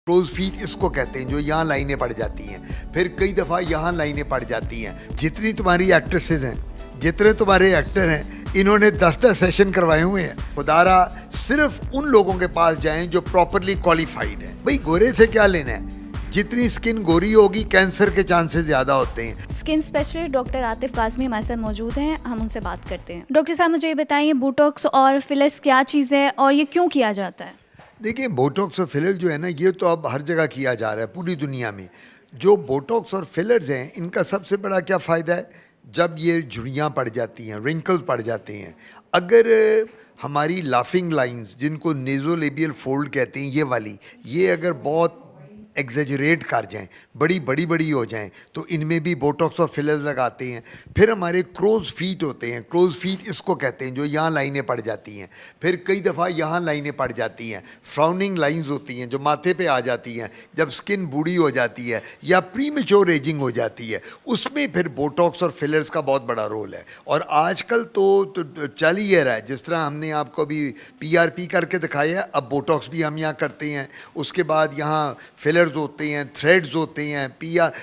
Close feet इसको कहते हैं, जो यहाँ लाइनें पड़ जाती हैं, फिर कई दफ़ा यहाँ लाइनें पड़ जाती हैं। जितनी तुम्हारी एक्ट्रेसेस हैं, जितने तुम्हारे एक्टर हैं, इन्होंने 10-10 सेशन करवाए हुए हैं। खुदारा सिर्फ उन लोगों के पास जाएं जो प्रॉपरली क्वालिफाइड हैं। भाई गोरे से क्या लेना है, जितनी स्किन गोरी होगी कैंसर के चांसेस ज़्यादा होते हैं। Skin specialist doctor Atif Kazmi हमारे साथ मौजूद हैं, हम उनसे बात करते हैं। डॉक्टर साहब मुझे ये बताइए, बोटॉक्स और फिलर्स क्या चीज़ है और ये क्यों किया जाता है? देखिए, बोटॉक्स और फिलर जो है ना, ये तो अब हर जगह किया जा रहा है पूरी दुनिया में। जो बोटॉक्स और फिलर्स हैं, इनका सबसे बड़ा क्या फ़ायदा है, जब ये झुर्रियाँ पड़ जाती हैं, रिंकल्स पड़ जाते हैं, अगर हमारी लाफिंग लाइंस, जिनको नेज़ोलेबियल फोल्ड कहते हैं, ये वाली, ये अगर बहुत एग्जेजरेट कर जाएं, बड़ी हो जाएं, तो इनमें भी बोटॉक्स और फिलर्स लगाते हैं। फिर हमारे क्रोज फीट होते हैं, क्रोज फीट इसको कहते हैं, जो यहाँ लाइनें पड़ जाती हैं, फिर कई दफ़ा यहाँ लाइनें पड़ जाती हैं, फ्राउनिंग लाइंस होती हैं जो माथे पे आ जाती हैं जब स्किन बूढ़ी हो जाती है या प्रीमेच्योर एजिंग हो जाती है, उसमें फिर बोटॉक्स और फिलर्स का बहुत बड़ा रोल है। और आजकल तो चल ही रहा है, जिस तरह हमने आपको अभी PRP करके दिखाया है, अब बोटॉक्स भी हम यहाँ करते हैं, उसके बाद यहाँ फिलर्स होते हैं, थ्रेड्स होते हैं,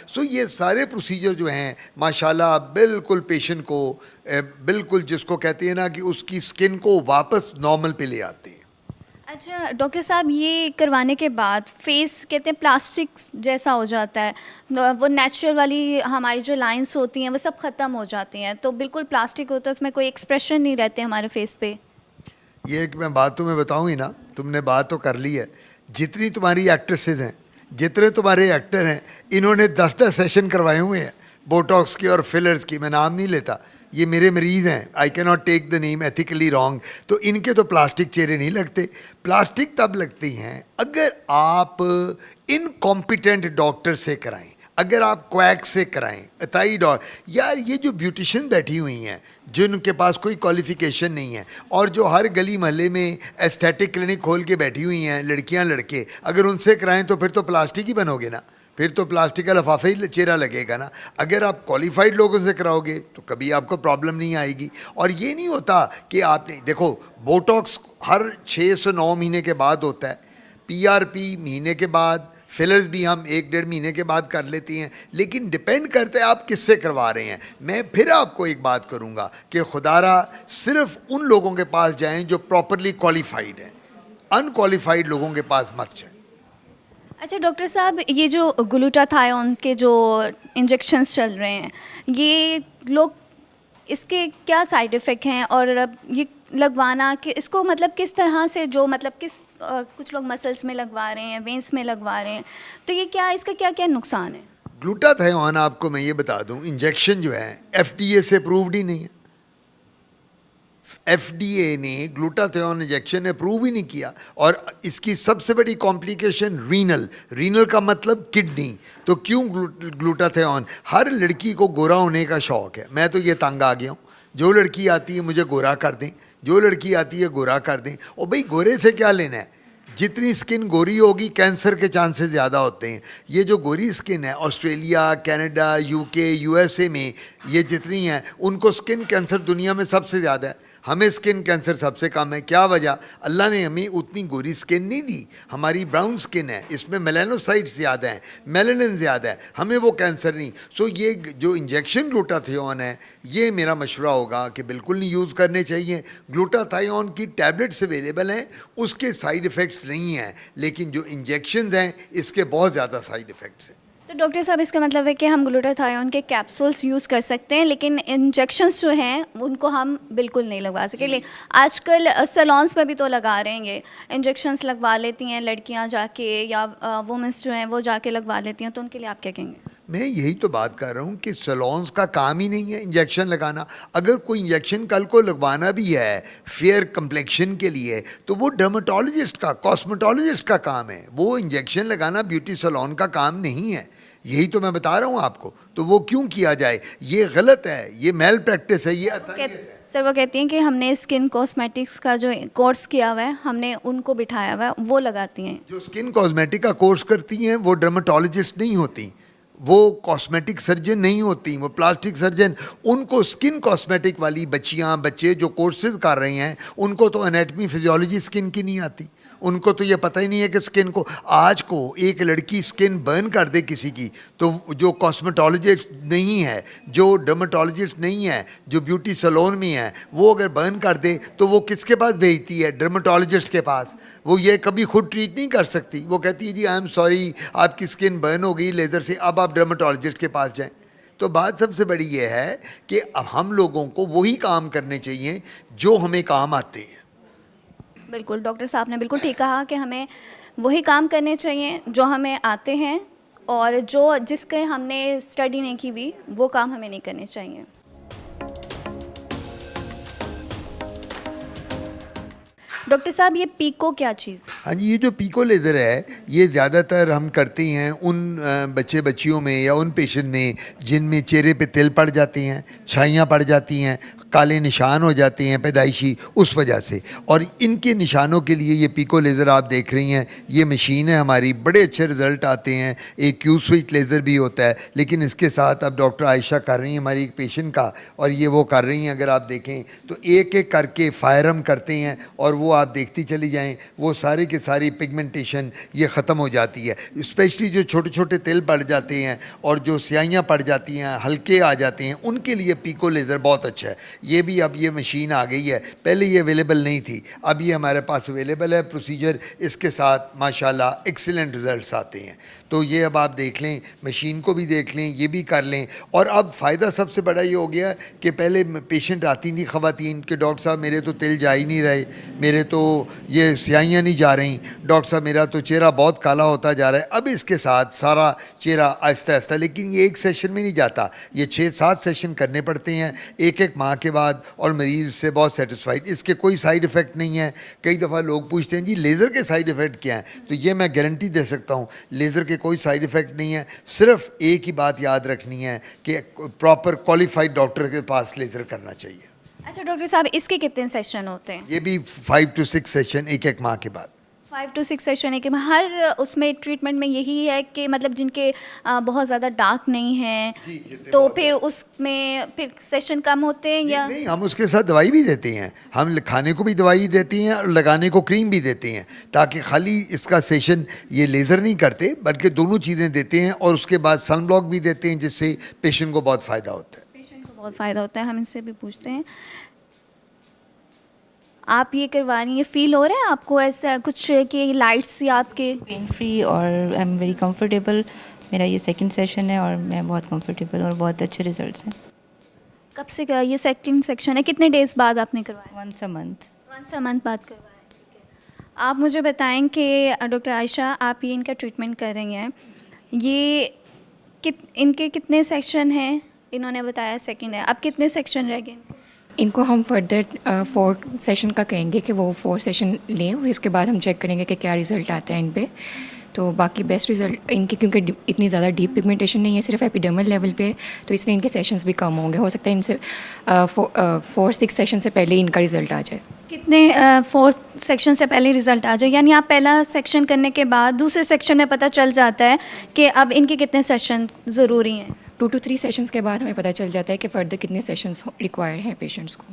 सो ये सारे प्रोसीजर जो हैं माशाल्लाह बिल्कुल पेशेंट को बिल्कुल, जिसको कहते हैं ना कि उसकी स्किन को वापस नॉर्मल पे ले आते हैं। अच्छा डॉक्टर साहब, ये करवाने के बाद फेस कहते हैं प्लास्टिक जैसा हो जाता है, वो नेचुरल वाली हमारी जो लाइंस होती हैं वो सब ख़त्म हो जाती हैं, तो बिल्कुल प्लास्टिक होता है, उसमें कोई एक्सप्रेशन नहीं रहते हमारे फेस पे। ये एक मैं बात तुम्हें बताऊँ ही ना, तुमने बात तो कर ली है। जितनी तुम्हारी एक्ट्रेसेस हैं, जितने तुम्हारे एक्टर हैं, इन्होंने 10-10 सेशन करवाए हुए हैं बोटॉक्स के और फिलर्स की। मैं नाम नहीं लेता, ये मेरे मरीज़ हैं, I can not take the name, ethically wrong. तो इनके तो प्लास्टिक चेहरे नहीं लगते। प्लास्टिक तब लगती हैं अगर आप इनकॉम्पिटेंट डॉक्टर से कराएं, अगर आप क्वैक से कराएं, अताई डॉक्टर। यार ये जो ब्यूटिशियन बैठी हुई हैं, जिनके पास कोई क्वालिफिकेशन नहीं है, और जो हर गली मोहल्ले में एस्थेटिक क्लिनिक खोल के बैठी हुई हैं लड़कियां लड़के, अगर उनसे कराएं तो फिर तो प्लास्टिक ही बनोगे ना, फिर तो प्लास्टिक का लिफाफा ही चेहरा लगेगा ना। अगर आप क्वालिफाइड लोगों से कराओगे तो कभी आपको प्रॉब्लम नहीं आएगी। और ये नहीं होता कि आपने देखो, बोटॉक्स हर 6 से 9 महीने के बाद होता है, PRP महीने के बाद, फिलर्स भी हम 1-1.5 महीने के बाद कर लेती हैं, लेकिन डिपेंड करता है आप किससे करवा रहे हैं। मैं फिर आपको एक बात करूंगा कि खुदारा सिर्फ उन लोगों के पास जाएं जो प्रॉपरली क्वालिफाइड हैं, अनक्वालिफाइड लोगों के पास मत जाएं। अच्छा डॉक्टर साहब, ये जो ग्लूटाथायोन के जो इंजेक्शंस चल रहे हैं, ये लोग, इसके क्या साइड इफ़ेक्ट हैं, और अब ये लगवाना कि इसको मतलब किस तरह से, जो मतलब कुछ लोग मसल्स में लगवा रहे हैं, वेंस में लगवा रहे हैं, तो ये क्या, इसका क्या क्या नुकसान है? ग्लूटाथायोन आपको मैं ये बता दूं, इंजेक्शन जो है FDA से अप्रूव्ड ही नहीं है। FDA ने ग्लूटाथायोन इंजेक्शन अप्रूव ही नहीं किया, और इसकी सबसे बड़ी कॉम्प्लिकेशन रीनल का मतलब किडनी। तो क्यों ग्लूटाथायोन? हर लड़की को गोरा होने का शौक़ है। मैं तो ये तंग आ गया हूँ, जो लड़की आती है मुझे गोरा कर दें, जो लड़की आती है गोरा कर दें। और भाई गोरे से क्या लेना है, जितनी स्किन गोरी होगी कैंसर के चांसेस ज़्यादा होते हैं। ये जो गोरी स्किन है, ऑस्ट्रेलिया, कनाडा, UK, USA में ये जितनी हैं, उनको स्किन कैंसर दुनिया में सबसे ज़्यादा है, हमें स्किन कैंसर सबसे कम है। क्या वजह? अल्लाह ने हमें उतनी गोरी स्किन नहीं दी, हमारी ब्राउन स्किन है, इसमें मेलानोसाइट्स ज़्यादा हैं, मेलानिन ज़्यादा है, हमें वो कैंसर नहीं। सो ये जो इंजेक्शन ग्लूटाथायोन है, ये मेरा मशवरा होगा कि बिल्कुल नहीं यूज़ करने चाहिए। ग्लूटाथायोन की टैबलेट्स अवेलेबल हैं, उसके साइड इफ़ेक्ट्स नहीं हैं, लेकिन जो इंजेक्शन हैं इसके बहुत ज़्यादा साइड इफ़ेक्ट्स हैं। तो डॉक्टर साहब, इसका मतलब है कि हम ग्लूटाथायोन के कैप्सूल्स यूज़ कर सकते हैं, लेकिन इंजेक्शंस जो हैं उनको हम बिल्कुल नहीं लगवा सके। लेकिन आजकल सैलून्स में भी तो लगा रहे हैं, ये इंजेक्शंस लगवा लेती हैं लड़कियां जाके, या वुमेंस जो हैं वो जाके लगवा लेती हैं, तो उनके लिए आप क्या कहेंगे? मैं यही तो बात कर रहा हूँ कि सैलून्स का काम ही नहीं है इंजेक्शन लगाना। अगर कोई इंजेक्शन कल को लगवाना भी है फेयर कम्प्लेक्शन के लिए, तो वो डर्मेटोलॉजिस्ट का, कॉस्मेटोलॉजिस्ट का काम है। वो इंजेक्शन लगाना ब्यूटी सैलून का काम नहीं है। यही तो मैं बता रहा हूँ आपको। तो वो क्यों किया जाए? ये गलत है, ये मेल प्रैक्टिस है, ये अतायत है। सर वो कहती हैं कि हमने स्किन कॉस्मेटिक्स का जो कोर्स किया हुआ है, हमने उनको बिठाया हुआ है, वो लगाती हैं। जो स्किन कॉस्मेटिक का कोर्स करती हैं वो डर्मेटोलॉजिस्ट नहीं होती, वो कॉस्मेटिक सर्जन नहीं होती, वो प्लास्टिक सर्जन। उनको स्किन कॉस्मेटिक वाली बच्चियां, बच्चे जो कोर्सेज कर रहे हैं, उनको तो एनाटमी फिजियोलॉजी स्किन की नहीं आती, उनको तो ये पता ही नहीं है कि स्किन को, आज को एक लड़की स्किन बर्न कर दे किसी की, तो जो कॉस्मेटोलॉजिस्ट नहीं है, जो डर्मेटोलॉजिस्ट नहीं है, जो ब्यूटी सैलून में है, वो अगर बर्न कर दे तो वो किसके पास भेजती है? डर्मेटोलॉजिस्ट के पास। वो ये कभी खुद ट्रीट नहीं कर सकती, वो कहती है जी आई एम सॉरी आपकी स्किन बर्न हो गई लेज़र से, अब आप डर्मेटोलॉजिस्ट के पास जाएं। तो बात सबसे बड़ी ये है कि अब हम लोगों को वही काम करने चाहिए जो हमें काम आते हैं। बिल्कुल, डॉक्टर साहब ने बिल्कुल ठीक कहा कि हमें वही काम करने चाहिए जो हमें आते हैं, और जो जिसके हमने स्टडी नहीं की हुई वो काम हमें नहीं करने चाहिए। डॉक्टर साहब, ये पीको क्या चीज़? हाँ जी, ये जो पीको लेज़र है ये ज़्यादातर हम करते हैं उन बच्चे बच्चियों में या उन पेशेंट में जिनमें चेहरे पे तिल पड़ जाते हैं, छाइयाँ पड़ जाती हैं, काले निशान हो जाते हैं पैदाइशी, उस वजह से। और इनके निशानों के लिए ये पीको लेज़र आप देख रही हैं, ये मशीन है हमारी, बड़े अच्छे रिज़ल्ट आते हैं। एक क्यू स्विच लेज़र भी होता है, लेकिन इसके साथ अब डॉक्टर आयशा कर रही हैं हमारी एक पेशेंट का, और ये वो कर रही हैं। अगर आप देखें तो एक एक करके फायर हम करते हैं, और वो आप देखती चली जाएं, वो सारी की सारी पिगमेंटेशन ये ख़त्म हो जाती है। स्पेशली जो छोटे छोटे तिल पड़ जाते हैं और जो स्याहियाँ पड़ जाती हैं, हल्के आ जाते हैं, उनके लिए पीको लेज़र बहुत अच्छा है। ये भी अब ये मशीन आ गई है, पहले ये अवेलेबल नहीं थी, अब ये हमारे पास अवेलेबल है प्रोसीजर। इसके साथ माशाल्लाह एक्सीलेंट रिज़ल्ट्स आते हैं। तो ये अब आप देख लें, मशीन को भी देख लें, ये भी कर लें। और अब फ़ायदा सबसे बड़ा ये हो गया कि पहले पेशेंट आती थी ख़वातीन कि डॉक्टर साहब मेरे तो तिल जा ही नहीं रहे, मेरे तो ये स्याहियाँ नहीं जा रही, डॉक्टर साहब मेरा तो चेहरा बहुत काला होता जा रहा है। अब इसके साथ सारा चेहरा आहिस्ता आहिस्ता, लेकिन ये एक सेशन में नहीं जाता, ये 6-7 सेशन करने पड़ते हैं एक एक माह के बाद, और मरीज़ से बहुत सेटिस्फाइड। इसके कोई साइड इफ़ेक्ट नहीं है। कई दफ़ा लोग पूछते हैं जी लेज़र के साइड इफ़ेक्ट क्या हैं, तो ये मैं गारंटी दे सकता हूँ लेज़र के कोई साइड इफ़ेक्ट नहीं है। सिर्फ एक ही बात याद रखनी है कि प्रॉपर क्वालिफाइड डॉक्टर के पास लेज़र करना चाहिए। अच्छा डॉक्टर साहब, इसके कितने सेशन होते हैं? ये भी 5 to 6 सेशन एक एक माह के बाद। 5 to 6 सेशन है कि हर उसमें ट्रीटमेंट में यही है कि मतलब जिनके बहुत ज़्यादा डार्क नहीं हैं, तो फिर उसमें फिर सेशन कम होते हैं या नहीं, हम उसके साथ दवाई भी देते हैं, हम खाने को भी दवाई देती हैं और लगाने को क्रीम भी देते हैं, ताकि खाली इसका सेशन ये लेज़र नहीं करते बल्कि दोनों चीज़ें देते हैं, और उसके बाद सन ब्लॉक भी देते हैं, जिससे पेशेंट को बहुत फ़ायदा होता है। पेशेंट को बहुत फ़ायदा होता है। हम इनसे भी पूछते हैं, आप ये करवा रही हैं, फील हो रहा है आपको ऐसा कुछ कि लाइट्स या आपके? पेन फ्री और आई एम वेरी कंफर्टेबल। मेरा ये सेकंड सेशन है और मैं बहुत कंफर्टेबल और बहुत अच्छे रिजल्ट्स हैं। कब से का ये सेकंड सेक्शन है? कितने डेज बाद आपने करवाया? Once a month. Once a month बाद करवाया, ठीक है। आप मुझे बताएं कि डॉक्टर आयशा, आप ये इनका ट्रीटमेंट कर रही हैं, ये इनके कितने सेक्शन हैं? इन्होंने बताया सेकंड है, अब कितने सेक्शन रह गए? इनको हम फर्दर 4 सेशन का कहेंगे कि वो 4 सेशन लें, और इसके बाद हम चेक करेंगे कि क्या रिज़ल्ट आता है इन पे। तो बाकी बेस्ट रिज़ल्ट इनके, क्योंकि इतनी ज़्यादा डीप पिगमेंटेशन नहीं है, सिर्फ एपिडर्मल लेवल पे, तो इसलिए इनके सेशंस भी कम होंगे। हो सकता है इनसे 4-6 सेशन से पहले इनका रिज़ल्ट आ जाए। कितने 4 सेक्शन से पहले रिज़ल्ट आ जाए? यानी आप पहला सेक्शन करने के बाद दूसरे सेक्शन में पता चल जाता है कि अब इनके कितने सेशन ज़रूरी हैं? 2 to 3 सेशंस के बाद हमें पता चल जाता है कि फ़र्दर कितने सेशंस रिक्वायर्ड हैं पेशेंट्स को।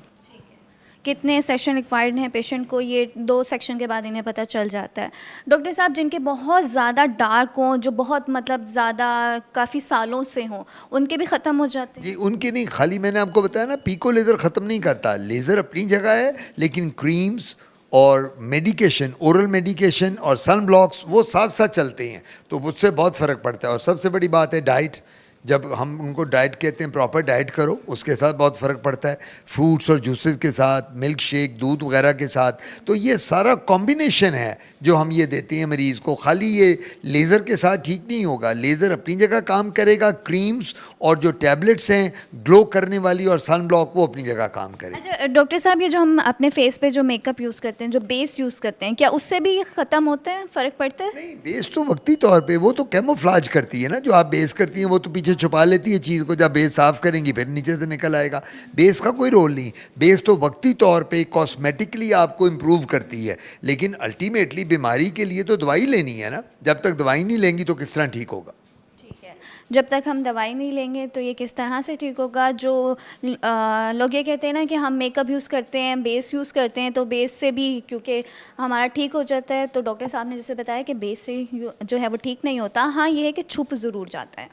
कितने सेशन रिक्वायर्ड हैं पेशेंट को, ये 2 सेक्शन के बाद इन्हें पता चल जाता है। डॉक्टर साहब, जिनके बहुत ज़्यादा डार्क हों, जो बहुत मतलब ज़्यादा काफ़ी सालों से हों, उनके भी ख़त्म हो जाते हैं? जी, उनके नहीं, खाली मैंने आपको बताया ना, पीको लेज़र ख़त्म नहीं करता। लेज़र अपनी जगह है, लेकिन क्रीम्स और मेडिकेशन, ओरल मेडिकेशन और सन ब्लॉक्स वो साथ साथ चलते हैं, तो उससे बहुत फ़र्क पड़ता है। और सबसे बड़ी बात है डाइट। जब हम उनको डाइट कहते हैं प्रॉपर डाइट करो, उसके साथ बहुत फ़र्क पड़ता है। फ्रूट्स और जूसेस के साथ, मिल्क शेक, दूध वगैरह के साथ, तो ये सारा कॉम्बिनेशन है जो हम ये देते हैं मरीज़ को। खाली ये लेज़र के साथ ठीक नहीं होगा, लेज़र अपनी जगह काम करेगा, क्रीम्स और जो टैबलेट्स हैं ग्लो करने वाली और सन ब्लॉक, वो अपनी जगह काम करेगा। अच्छा डॉक्टर साहब, ये जो हम अपने फेस पे जो मेकअप यूज़ करते हैं, जो बेस यूज़ करते हैं, क्या उससे भी ख़त्म होता है, फ़र्क पड़ता है? नहीं, बेस तो वक्ती तौर पे, वो तो कैमोफ्लाज करती है ना, जो आप बेस करती हैं वो तो पीछे छुपा लेती है चीज़ को, जब बेस साफ़ करेंगी फिर नीचे से निकल आएगा। बेस का कोई रोल नहीं, बेस तो वक्ती तौर पे कॉस्मेटिकली आपको इम्प्रूव करती है, लेकिन अल्टीमेटली बीमारी के लिए तो दवाई लेनी है ना। जब तक दवाई नहीं लेंगी तो किस तरह ठीक होगा? ठीक है। जब तक हम दवाई नहीं लेंगे तो ये किस तरह से ठीक होगा? जो लोग ये कहते हैं ना कि हम मेकअप यूज़ करते हैं, बेस यूज़ करते हैं, तो बेस से भी क्योंकि हमारा ठीक हो जाता है, तो डॉक्टर साहब ने जैसे बताया कि बेस से जो है वो ठीक नहीं होता। हाँ, ये है कि छुप ज़रूर जाता है।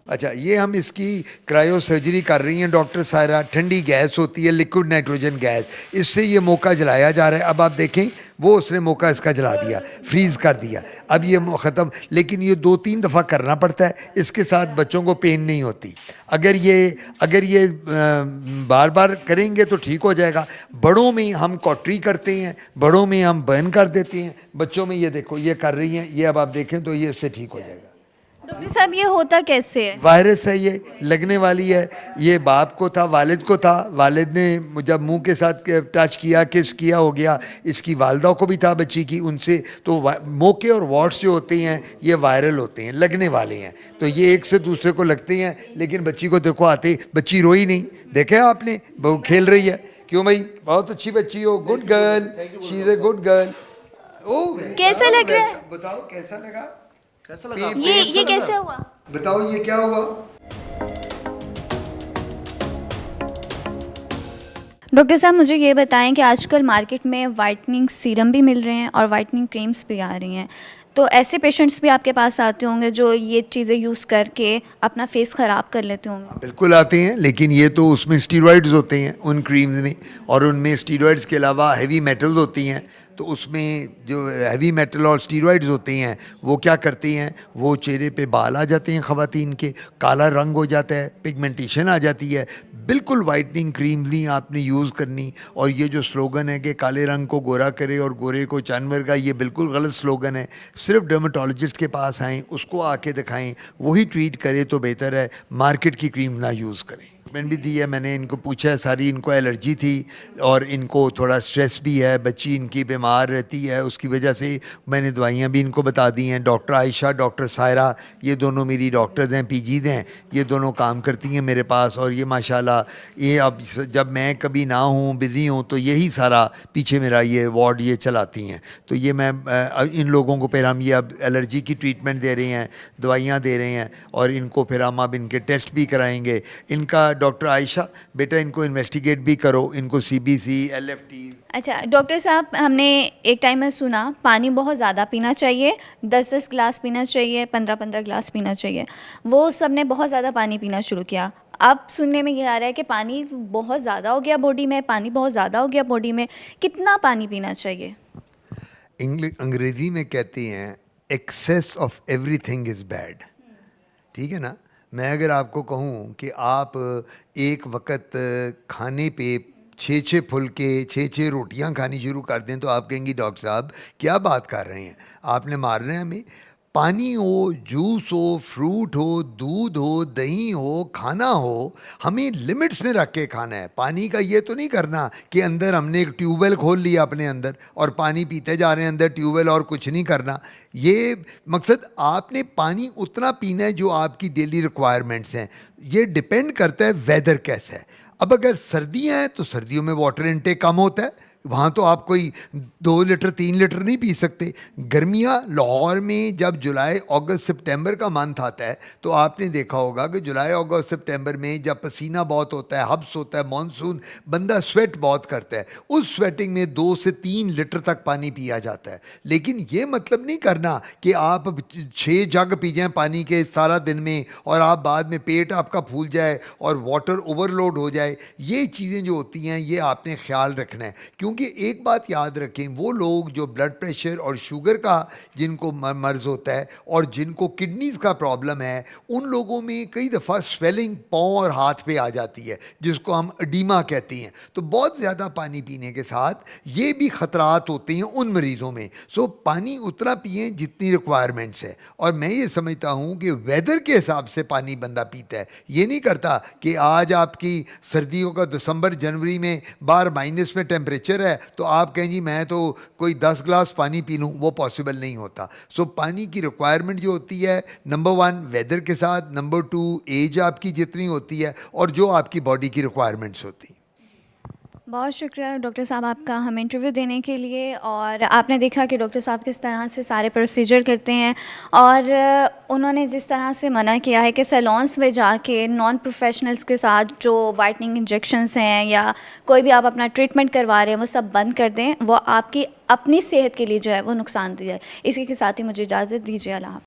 अच्छा, ये हम इसकी क्रायो सर्जरी कर रही हैं डॉक्टर सायरा। ठंडी गैस होती है, लिक्विड नाइट्रोजन गैस, इससे ये मौका जलाया जा रहा है। अब आप देखें, वो उसने मौका इसका जला दिया, फ्रीज़ कर दिया, अब ये ख़त्म। लेकिन ये 2-3 दफ़ा करना पड़ता है, इसके साथ बच्चों को पेन नहीं होती। अगर ये बार बार करेंगे तो ठीक हो जाएगा। बड़ों में हम कॉटरी करते हैं, बड़ों में हम बर्न कर देते हैं, बच्चों में ये देखो ये कर रही हैं, ये अब आप देखें तो ये इससे ठीक हो जाएगा। डॉक्टर साहब, ये होता कैसे है? वायरस है, ये लगने वाली है। ये बाप को था, वालिद को था, वालिद ने जब मुंह के साथ टच किया, किस किया, हो गया। इसकी वालदा को भी था बच्ची की, उनसे तो मोके और वॉट्स जो होते हैं ये वायरल होते हैं, लगने वाले हैं। तो ये एक से दूसरे को लगते हैं। लेकिन बच्ची को देखो आते, बच्ची रोई नहीं, देखे आपने, वो खेल रही है। क्यों भाई, बहुत अच्छी बच्ची हो, good girl, she is a good girl. ओ, कैसा लग रहा है? बताओ कैसा लगा? ये कैसे हुआ? बताओ ये क्या हुआ? डॉक्टर साहब, मुझे ये बताएं कि आजकल मार्केट में वाइटनिंग सीरम भी मिल रहे हैं और वाइटनिंग क्रीम्स भी आ रही हैं, तो ऐसे पेशेंट्स भी आपके पास आते होंगे जो ये चीज़ें यूज़ करके अपना फेस ख़राब कर लेते होंगे? बिल्कुल आते हैं, लेकिन ये तो उसमें स्टीरॉइड्स होते हैं उन क्रीम्स में, और उनमें स्टीरॉइड्स के अलावा हैवी मेटल्स होती हैं। तो उसमें जो हैवी मेटल और स्टीरॉइड्स होते हैं वो क्या करते हैं, वो चेहरे पे बाल आ जाते हैं ख़वातीन के, काला रंग हो जाता है, पिगमेंटेशन आ जाती है। बिल्कुल वाइटनिंग क्रीम नहीं आपने यूज़ करनी। और ये जो स्लोगन है कि काले रंग को गोरा करे और गोरे को चांदवर का, ये बिल्कुल गलत स्लोगन है। सिर्फ डर्माटोलॉजिस्ट के पास आएँ, उसको आके दिखाएं, वही ट्रीट करे तो बेहतर है। मार्केट की क्रीम ना यूज़ करें। ट्रीटमेंट भी दी है, मैंने इनको पूछा है, सारी इनको एलर्जी थी और इनको थोड़ा स्ट्रेस भी है, बच्ची इनकी बीमार रहती है, उसकी वजह से मैंने दवाइयाँ भी इनको बता दी हैं। डॉक्टर आयशा, डॉक्टर सायरा, ये दोनों मेरी डॉक्टर्स हैं, पीजीज हैं, ये दोनों काम करती हैं मेरे पास। और ये माशाल्लाह, ये अब जब मैं कभी ना हूँ, बिज़ी हूँ, तो यही सारा पीछे मेरा ये वार्ड ये चलाती हैं। तो ये मैं इन लोगों को फिर हम ये अब एलर्जी की ट्रीटमेंट दे रहे हैं, दवाइयाँ दे रहे हैं, और इनको फिर हम अब इनके टेस्ट भी कराएँगे। इनका डॉक्टर आयशा, बेटा इनको इन्वेस्टिगेट भी करो, इनको सीबीसी, एलएफटी। अच्छा डॉक्टर साहब, हमने एक टाइम में सुना पानी बहुत ज़्यादा पीना चाहिए, 10-10 गिलास पीना चाहिए, 15-15 गिलास पीना चाहिए। वो सब ने बहुत ज़्यादा पानी पीना शुरू किया। अब सुनने में ये आ रहा है कि पानी बहुत ज़्यादा हो गया बॉडी में, पानी बहुत ज़्यादा हो गया बॉडी में। कितना पानी पीना चाहिए? अंग्रेज़ी में कहते हैं excess of everything is bad. ठीक है ना? मैं अगर आपको कहूँ कि आप एक वक्त खाने पे 6-6 फुलके, 6-6 रोटियां खानी शुरू कर दें तो आप कहेंगी डॉक्टर साहब क्या बात कर रहे हैं, आपने मारना है हमें। पानी हो, जूस हो, फ्रूट हो, दूध हो, दही हो, खाना हो, हमें लिमिट्स में रख के खाना है। पानी का ये तो नहीं करना कि अंदर हमने एक ट्यूबवेल खोल लिया अपने अंदर और पानी पीते जा रहे हैं अंदर ट्यूबवेल, और कुछ नहीं करना। ये मकसद, आपने पानी उतना पीना है जो आपकी डेली रिक्वायरमेंट्स हैं। ये डिपेंड करता है वेदर कैसा है। अब अगर सर्दियाँ हैं तो सर्दियों में वाटर इनटेक कम होता है, वहाँ तो आप कोई 2 लीटर 3 लीटर नहीं पी सकते। गर्मियाँ लाहौर में जब जुलाई अगस्त सितंबर का मंथ आता है तो आपने देखा होगा कि जुलाई अगस्त सितंबर में जब पसीना बहुत होता है, हब्स होता है, मानसून, बंदा स्वेट बहुत करता है, उस स्वेटिंग में 2 से 3 लीटर तक पानी पिया जाता है। लेकिन ये मतलब नहीं करना कि आप 6 जग पी जाएँ पानी के सारा दिन में और आप बाद में पेट आपका फूल जाए और वाटर ओवरलोड हो जाए। ये चीज़ें जो होती हैं ये आपने ख्याल रखना है। क्योंकि एक बात याद रखें, वो लोग जो ब्लड प्रेशर और शुगर का जिनको मर्ज होता है और जिनको किडनीज का प्रॉब्लम है, उन लोगों में कई दफ़ा स्वेलिंग पाँव और हाथ पे आ जाती है जिसको हम एडीमा कहते हैं। तो बहुत ज़्यादा पानी पीने के साथ ये भी ख़तरात होते हैं उन मरीज़ों में। सो पानी उतना पिएं जितनी रिक्वायरमेंट्स है। और मैं ये समझता हूँ कि वेदर के हिसाब से पानी बंदा पीता है, ये नहीं करता कि आज आपकी सर्दियों का दिसंबर जनवरी में बाहर माइनस में टेम्परेचर है तो आप कहें जी मैं तो कोई 10 गिलास पानी पी लूँ, वो पॉसिबल नहीं होता। सो पानी की रिक्वायरमेंट जो होती है, नंबर 1 वेदर के साथ, नंबर 2 एज आपकी जितनी होती है और जो आपकी बॉडी की रिक्वायरमेंट्स होती हैं। बहुत शुक्रिया डॉक्टर साहब आपका हमें इंटरव्यू देने के लिए। और आपने देखा कि डॉक्टर साहब किस तरह से सारे प्रोसीजर करते हैं, और उन्होंने जिस तरह से मना किया है कि सैलून्स में जाके नॉन प्रोफेशनल्स के साथ जो वाइटनिंग इंजेक्शंस हैं या कोई भी आप अपना ट्रीटमेंट करवा रहे हैं वो सब बंद कर दें, वो आपकी अपनी सेहत के लिए जो है वो नुकसानदेह है। इसी के साथ ही मुझे इजाज़त दीजिए। अल्लाह हाफ़िज़।